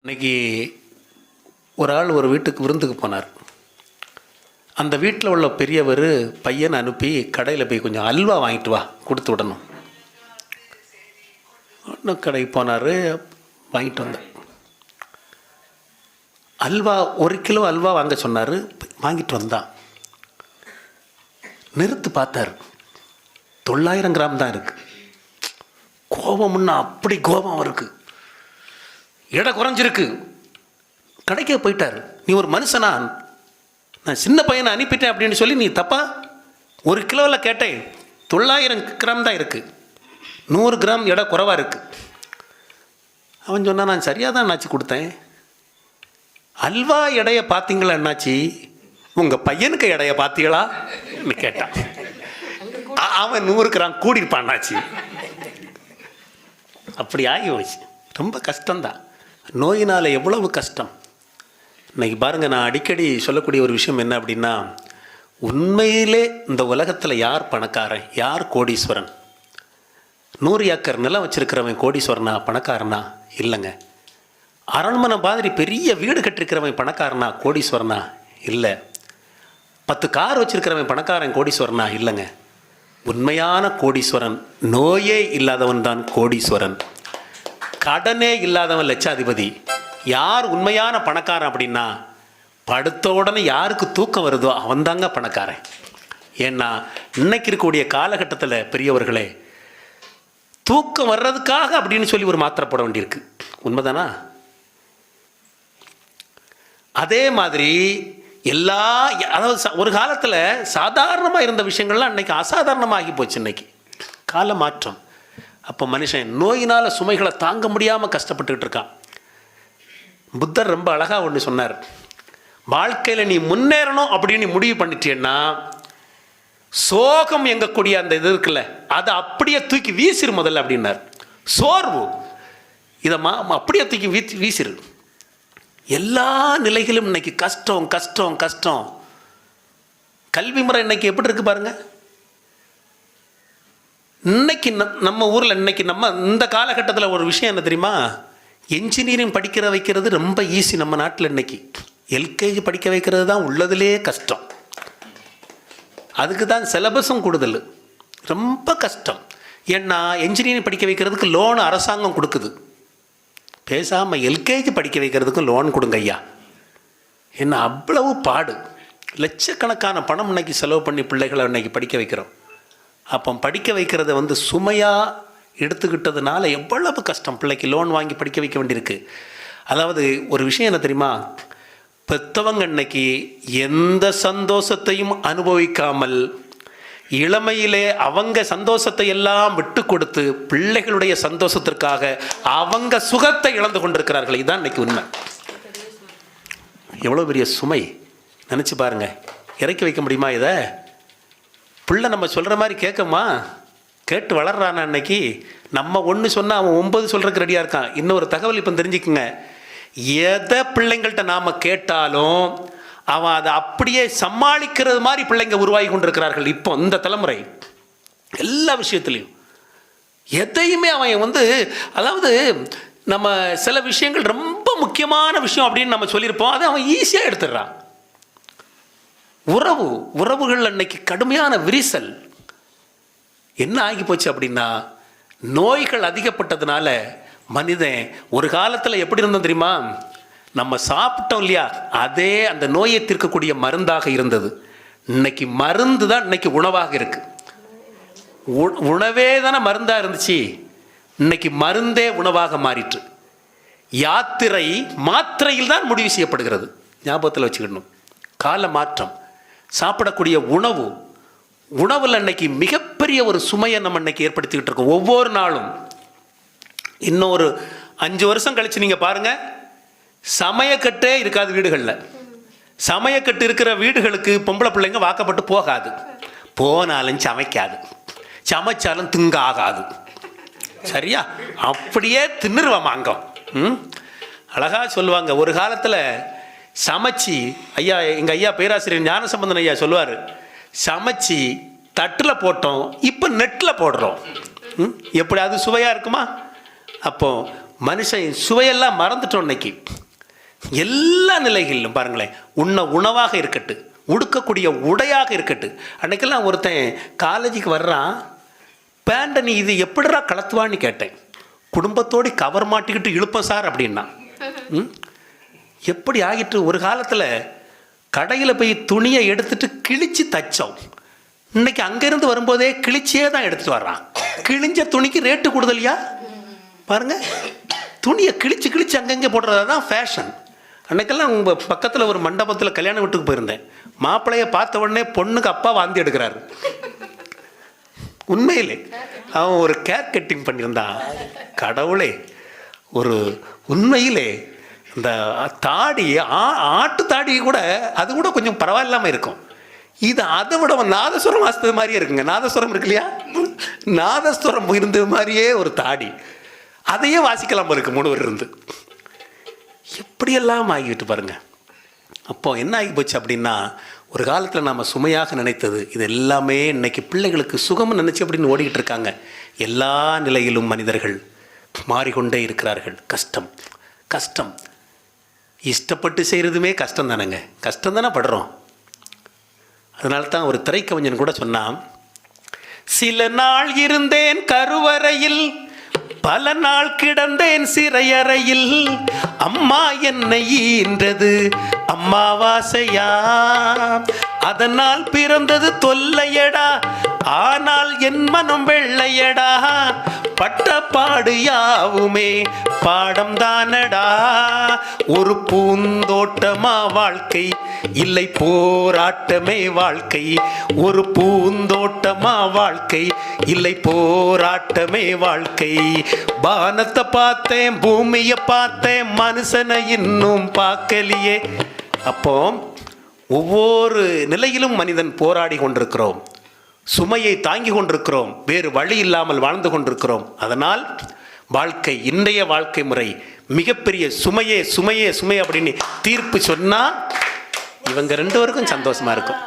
இன்னைக்கு ஒரு ஆள் ஒரு வீட்டுக்கு விருந்துக்கு போனார். அந்த வீட்டில் உள்ள பெரியவர் பையனை அனுப்பி கடையில் போய் கொஞ்சம் அல்வா வாங்கிட்டு வா கொடுத்து விடணும். இன்னும் கடைக்கு போனார், வாங்கிட்டு வந்தார். அல்வா 1 கிலோ அல்வா வாங்க சொன்னார், வாங்கிட்டு வந்தான். நிறுத்து பார்த்தார், 900 கிராம் தான் இருக்குது. கோபம்னா அப்படி கோபம் இருக்குது, எடை குறைஞ்சிருக்கு. கடைக்கே போயிட்டார். நீ ஒரு மனுஷனா? நான் சின்ன பையனை அனுப்பிட்டேன் அப்படின்னு சொல்லி நீ தப்பா? 1 கிலோவில் கேட்டேன், 900 கிராம் தான் இருக்குது, 100 கிராம் எடை குறைவாக இருக்குது. அவன் சொன்னான், நான் சரியாக தான் என்னாச்சு கொடுத்தேன். அல்வா எடையை பார்த்தீங்களா என்னாச்சு? உங்கள் பையனுக்கு எடையை பார்த்தீங்களா கேட்டான். அவன் 100 கிராம் கூடியிருப்பான்னாச்சு. அப்படி ஆகி போச்சு. ரொம்ப கஷ்டம்தான். நோயினால் எவ்வளவு கஷ்டம். இன்றைக்கி பாருங்கள், நான் அடிக்கடி சொல்லக்கூடிய ஒரு விஷயம் என்ன அப்படின்னா, உண்மையிலே இந்த உலகத்தில் யார் பணக்காரன், யார் கோடீஸ்வரன்? 100 ஏக்கர் நிலம் வச்சுருக்கிறவன் கோடீஸ்வரனா, பணக்காரனா? இல்லைங்க. அரண்மனை மாதிரி பெரிய வீடு கட்டிருக்கிறவன் பணக்காரனா, கோடீஸ்வரனா? இல்லை. 10 கார் வச்சுருக்கிறவன் பணக்காரன் கோடீஸ்வரனா? இல்லைங்க. உண்மையான கோடீஸ்வரன் நோயே இல்லாதவன் தான் கோடீஸ்வரன். கடனே இல்லாதவன் லட்சாதிபதி. யார் உண்மையான பணக்காரன் அப்படின்னா, படுத்த உடனே யாருக்கு தூக்கம் வருதோ அவன் தாங்க பணக்காரன். ஏன்னா இன்னைக்கு இருக்கக்கூடிய காலகட்டத்தில் பெரியவர்களே, தூக்கம் வர்றதுக்காக அப்படின்னு சொல்லி ஒரு மாத்திரை போட வேண்டியிருக்கு. உண்மைதானா? அதே மாதிரி அதாவது ஒரு காலத்தில் சாதாரணமாக இருந்த விஷயங்கள்லாம் இன்னைக்கு அசாதாரணமாகி போச்சு. இன்னைக்கு கால மாற்றம். அப்போ மனுஷன் நோயினால் சுமைகளை தாங்க முடியாமல் கஷ்டப்பட்டுக்கிட்டு இருக்கான். புத்தர் ரொம்ப அழகாக ஒன்று சொன்னார். வாழ்க்கையில் நீ முன்னேறணும் அப்படின்னு முடிவு பண்ணிட்டேன்னா, சோகம் எங்கக்கூடிய அந்த இது இருக்குல்ல, அதை அப்படியே தூக்கி வீசிரு முதல்ல அப்படின்னார். சோர்வு இதை அப்படியே தூக்கி வீசிரு. எல்லா நிலைகளும் இன்னைக்கு கஷ்டம் கஷ்டம் கஷ்டம். கல்வி முறை இன்னைக்கு எப்படி இருக்கு பாருங்க. இன்னைக்கு நம்ம ஊரில் இன்னைக்கு நம்ம இந்த காலகட்டத்தில் ஒரு விஷயம் என்ன தெரியுமா? என்ஜினியரிங் படிக்கிற வைக்கிறது ரொம்ப ஈஸி நம்ம நாட்டில். இன்னைக்கு எல்கேஜி படிக்க வைக்கிறது தான் உள்ளதுலே கஷ்டம். அதுக்கு தான் சிலபஸும் கூடுதல், ரொம்ப கஷ்டம். ஏன்னா என்ஜினியரிங் படிக்க வைக்கிறதுக்கு லோன் அரசாங்கம் கொடுக்குது. பேசாமல் எல்கேஜி படிக்க வைக்கிறதுக்கும் லோன் கொடுங்க ஐயா. என்ன அவ்வளவு பாடு. லட்சக்கணக்கான பணம் இன்னைக்கு செலவு பண்ணி பிள்ளைகளை இன்னைக்கு படிக்க வைக்கிறோம். அப்போ படிக்க வைக்கிறத சுமையாக எடுத்துக்கிட்டதுனால எவ்வளவு கஷ்டம். பிள்ளைக்கு லோன் வாங்கி படிக்க வைக்க வேண்டியிருக்கு. அதாவது ஒரு விஷயம் என்ன தெரியுமா? பெற்றவங்க இன்னைக்கு எந்த சந்தோஷத்தையும் அனுபவிக்காமல் இளமையிலே அவங்க சந்தோஷத்தை எல்லாம் விட்டு கொடுத்து பிள்ளைகளுடைய சந்தோஷத்திற்காக அவங்க சுகத்தை இழந்து கொண்டிருக்கிறார்கள். இதுதான் இன்னைக்கு உண்மை. எவ்வளோ பெரிய சுமை நினச்சி பாருங்கள். இறக்கி வைக்க முடியுமா இதை? பிள்ளை நம்ம சொல்கிற மாதிரி கேட்குமா? கேட்டு வளர்றானா? இன்னைக்கு நம்ம ஒன்று சொன்னால் அவன் 9 சொல்கிறதுக்கு ரெடியாக இருக்கான். இன்னொரு தகவல் இப்போ தெரிஞ்சுக்குங்க. எதை பிள்ளைங்கள்ட்ட நாம் கேட்டாலும் அவன் அதை அப்படியே சமாளிக்கிறது மாதிரி பிள்ளைங்க உருவாகி கொண்டிருக்கிறார்கள். இப்போ இந்த தலைமுறை எல்லா விஷயத்துலையும் எதையுமே அவன் அதாவது நம்ம சில விஷயங்கள் ரொம்ப முக்கியமான விஷயம் அப்படின்னு நம்ம சொல்லியிருப்போம், அதை அவன் ஈஸியாக எடுத்துடுறான். உறவுகள் அன்னைக்கு கடுமையான விரிசல். என்ன ஆகி போச்சு அப்படின்னா, நோய்கள் அதிகப்பட்டதுனால மனிதன் ஒரு காலத்தில் எப்படி இருந்தோம் தெரியுமா? நம்ம சாப்பிட்டோம் இல்லையா, அதே அந்த நோயை தீர்க்கக்கூடிய மருந்தாக இருந்தது. இன்னைக்கு மருந்து தான் இன்னைக்கு உணவாக இருக்கு. உணவே தானே மருந்தாக இருந்துச்சு, இன்னைக்கு மருந்தே உணவாக மாறிற்று. யாத்திரை மாத்திரையில் தான் முடிவு செய்யப்படுகிறது. ஞாபகத்தில் வச்சுக்கணும். கால மாற்றம். சாப்பிடக்கூடிய உணவில் இன்னைக்கு மிகப்பெரிய ஒரு சுமையை நம்ம இன்னைக்கு ஏற்படுத்திக்கிட்டு இருக்கோம் ஒவ்வொரு நாளும். இன்னும் ஒரு 5 வருஷம் கழிச்சு நீங்கள் பாருங்கள், சமயக்கட்டே இருக்காது வீடுகளில். சமயக்கட்டு இருக்கிற வீடுகளுக்கு பொம்பளை பிள்ளைங்க வாக்கப்பட்டு போகாது. போனாலும் சமைக்காது, சமைச்சாலும் திங்க ஆகாது. சரியா? அப்படியே தின்னுருவாங்க. அழகா சொல்லுவாங்க. ஒரு காலத்தில் சமைச்சி, எங்கள் ஐயா பேராசிரியர் ஞானசம்பந்தன் ஐயா சொல்லுவார், சமைச்சி தட்டில் போட்டோம், இப்போ நெட்டில் போடுறோம். எப்படி அது சுவையாக இருக்குமா? அப்போ மனுஷன் சுவையெல்லாம் மறந்துட்டோம் இன்னைக்கு. எல்லா நிலைகளிலும் பாருங்களேன், உணவாக இருக்கட்டு, உடுக்கக்கூடிய உடையாக இருக்கட்டு. அன்னைக்கெல்லாம் ஒருத்தன் காலேஜுக்கு வர்றான், பேண்டை நீ இது எப்படிடா கலத்துவான்னு கேட்டேன். குடும்பத்தோடு கவர் மாட்டிக்கிட்டு இழுப்பேன் சார் அப்படின்னா. எப்படி ஆகிட்டு ஒரு காலத்தில் கடையில் போய் துணியை எடுத்துட்டு கிழிச்சு தைச்சோம். இன்னைக்கு அங்கேருந்து வரும்போதே கிழிச்சியே தான் எடுத்துகிட்டு வர்றான். கிழிஞ்ச துணிக்கு ரேட்டு கூடுதலையா பாருங்க. துணியை கிழிச்சு கிழிச்சு அங்கங்கே போடுறதா தான் ஃபேஷன். அன்னைக்கெல்லாம் உங்கள் பக்கத்தில் ஒரு மண்டபத்தில் கல்யாண வீட்டுக்கு போயிருந்தேன். மாப்பிள்ளையை பார்த்த உடனே பொண்ணுக்கு அப்பா வாந்தி எடுக்கிறாரு. உண்மையிலே அவன் ஒரு கேர் கட்டிங் பண்ணியிருந்தான். கடவுளே, ஒரு உண்மையிலே இந்த தாடி, ஆட்டு தாடி கூட அது கூட கொஞ்சம் பரவாயில்லாமல் இருக்கும். இது அதை விட நாதஸ்வரம் வாசித்தது மாதிரியே இருக்குங்க. நாதஸ்வரம் இருக்கு இல்லையா, நாதஸ்வரம் இருந்தது மாதிரியே ஒரு தாடி, அதையே வாசிக்கலாம் இருக்கு முழுவர் இருந்து. எப்படியெல்லாம் ஆகிவிட்டு பாருங்க. அப்போ என்ன ஆகி போச்சு அப்படின்னா, ஒரு காலத்தில் நாம் சுமையாக நினைத்தது இது எல்லாமே இன்னைக்கு பிள்ளைகளுக்கு சுகம்னு நினச்சி அப்படின்னு ஓடிக்கிட்டு இருக்காங்க. எல்லா நிலையிலும் மனிதர்கள் மாறிக்கொண்டே இருக்கிறார்கள். கஷ்டம் கஷ்டம். இஷ்டப்பட்டு செய்கிறதுமே கஷ்டம் தானேங்க, கஷ்டம் தானே படுறோம். அதனால தான் ஒரு திரைக்கவிஞன் கூட சொன்னான், சில நாள் இருந்தேன் கருவறையில், பல நாள் கிடந்தேன் சிறையறையில், அம்மா என்னை ஈன்றது அம்மாவாசையா, அதனால் பிறந்தது தொல்லையடா, ஆனால் என் மனம் வெள்ளையடா, பட்ட பாடு யாவுமே பாடம் தானடா, ஒரு பூந்தோட்டமா வாழ்க்கை இல்லை போராட்டமே வாழ்க்கை, ஒரு பூந்தோட்டமா வாழ்க்கை இல்லை போராட்டமே வாழ்க்கை, வானத்தை பார்த்தேன் பூமியை பார்த்தேன் மனுஷனை இன்னும் பார்க்கலையே. அப்போ ஒவ்வொரு நிலையிலும் மனிதன் போராடி கொண்டிருக்கிறோம், சுமையை தாங்கி கொண்டிருக்கிறோம், வேறு வழி இல்லாமல் வாழ்ந்து கொண்டிருக்கிறோம். அதனால் வாழ்க்கை, இன்றைய வாழ்க்கை முறை மிகப்பெரிய சுமையே சுமையே சுமை அப்படின்னு தீர்ப்பு சொன்னால் இவங்க ரெண்டு பேருக்கும் சந்தோஷமா இருக்கும்.